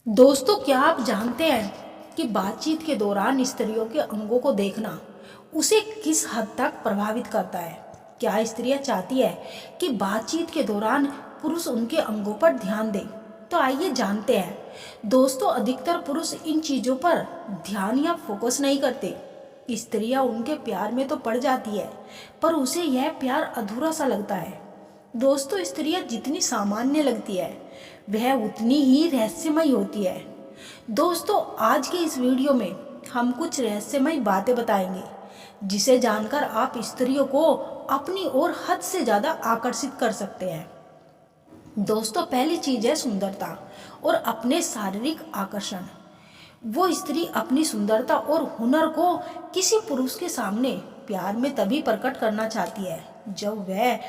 दोस्तों, क्या आप जानते हैं कि बातचीत के दौरान स्त्रियों के अंगों को देखना उसे किस हद तक प्रभावित करता है। क्या स्त्रियां चाहती है कि बातचीत के दौरान पुरुष उनके अंगों पर ध्यान दें? तो आइए जानते हैं। दोस्तों, अधिकतर पुरुष इन चीज़ों पर ध्यान या फोकस नहीं करते। स्त्रियां उनके प्यार में तो पड़ जाती है, पर उसे यह प्यार अधूरा सा लगता है। दोस्तों, स्त्रियां जितनी सामान्य लगती है वह उतनी ही रहस्यमयी होती है। दोस्तों, आज के इस वीडियो में हम कुछ रहस्यमयी बातें बताएंगे जिसे जानकर आप स्त्रियों को अपनी ओर हद से ज़्यादा आकर्षित कर सकते हैं। दोस्तों, पहली चीज़ है सुंदरता और अपने शारीरिक आकर्षण। वो स्त्री अपनी सुंदरता और हुनर को किसी पुरुष के सामने प्यार में तभी प्रकट करना चाहती है जब वह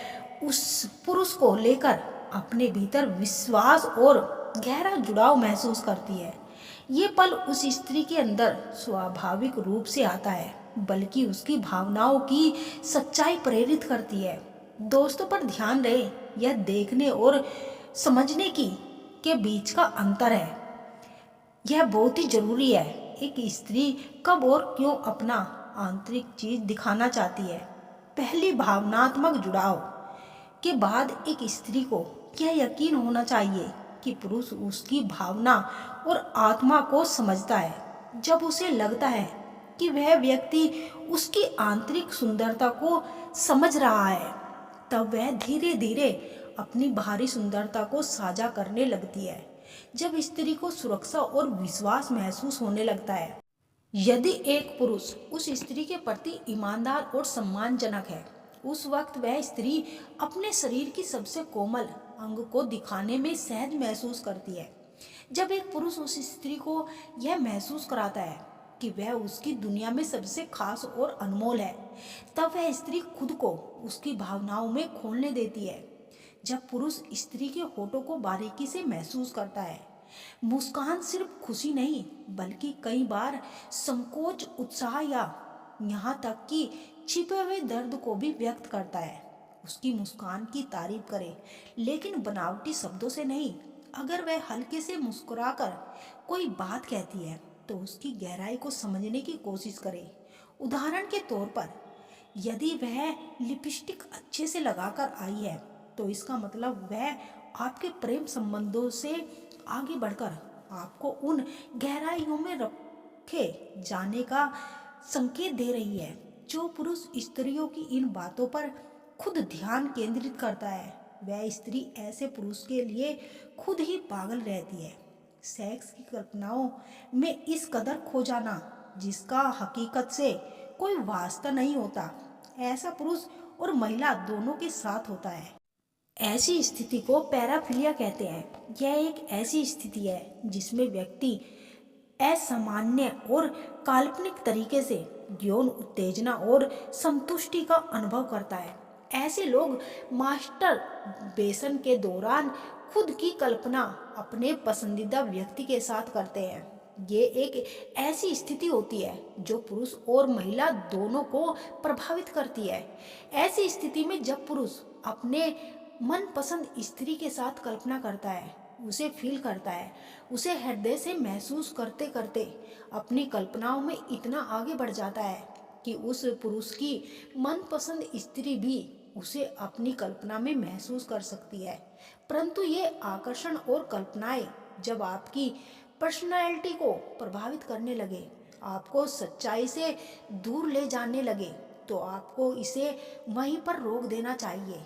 उस पुरुष को लेकर अपने भीतर विश्वास और गहरा जुड़ाव महसूस करती है। ये पल उस स्त्री के अंदर स्वाभाविक रूप से आता है, बल्कि उसकी भावनाओं की सच्चाई प्रेरित करती है। दोस्तों, पर ध्यान रहे, यह देखने और समझने की के बीच का अंतर है। यह बहुत ही जरूरी है। एक स्त्री कब और क्यों अपना आंतरिक चीज दिखाना चाहती है? पहली, भावनात्मक जुड़ाव के बाद एक स्त्री को यह यकीन होना चाहिए कि पुरुष उसकी भावना और आत्मा को समझता है। जब उसे लगता है कि वह व्यक्ति उसकी आंतरिक सुंदरता को समझ रहा है, तब वह धीरे धीरे अपनी बाहरी सुंदरता को साझा करने लगती है। जब स्त्री को सुरक्षा और विश्वास महसूस होने लगता है, यदि एक पुरुष उस स्त्री के प्रति ईमानदार और सम्मानजनक है, उस वक्त वह स्त्री अपने शरीर की सबसे कोमल अंग को दिखाने में सहज महसूस करती है। जब एक पुरुष उस स्त्री को यह महसूस कराता है कि वह उसकी दुनिया में सबसे खास और अनमोल है, तब वह स्त्री खुद को उसकी भावनाओं में खोलने देती है। जब पुरुष स्त्री के होठों को बारीकी से महसूस करता है, मुस्कान सिर्फ खुशी नहीं बल्कि कई बार संकोच, उत्साह या यहाँ तक कि छिपे हुए दर्द को भी व्यक्त करता है। उसकी मुस्कान की तारीफ करे, लेकिन बनावटी शब्दों से नहीं। अगर वह हल्के से मुस्कुराकर कोई बात कहती है तो उसकी गहराई को समझने की कोशिश करे। उदाहरण के तौर पर, यदि वह लिपस्टिक अच्छे से लगाकर आई है तो इसका मतलब वह आपके प्रेम संबंधों से आगे बढ़कर आपको उन गहराइयों में रखे जाने का संकेत दे रही है। जो पुरुष स्त्रियों की इन बातों पर खुद ध्यान केंद्रित करता है, वह स्त्री ऐसे पुरुष के लिए खुद ही पागल रहती है। सेक्स की कल्पनाओं में इस कदर खो जाना जिसका हकीकत से कोई वास्ता नहीं होता, ऐसा पुरुष और महिला दोनों के साथ होता है। ऐसी स्थिति को पैराफिलिया कहते हैं। यह एक ऐसी स्थिति है जिसमें व्यक्ति असामान्य और काल्पनिक तरीके से यौन उत्तेजना और संतुष्टि का अनुभव करता है। ऐसे लोग मास्टरबेशन के दौरान खुद की कल्पना अपने पसंदीदा व्यक्ति के साथ करते हैं। ये एक ऐसी स्थिति होती है जो पुरुष और महिला दोनों को प्रभावित करती है। ऐसी स्थिति में जब पुरुष अपने मनपसंद स्त्री के साथ कल्पना करता है, उसे फील करता है, उसे हृदय से महसूस करते करते अपनी कल्पनाओं में इतना आगे बढ़ जाता है कि उस पुरुष की मनपसंद स्त्री भी उसे अपनी कल्पना में महसूस कर सकती है। परंतु ये आकर्षण और कल्पनाएं जब आपकी पर्सनालिटी को प्रभावित करने लगे, आपको सच्चाई से दूर ले जाने लगे, तो आपको इसे वहीं पर रोक देना चाहिए।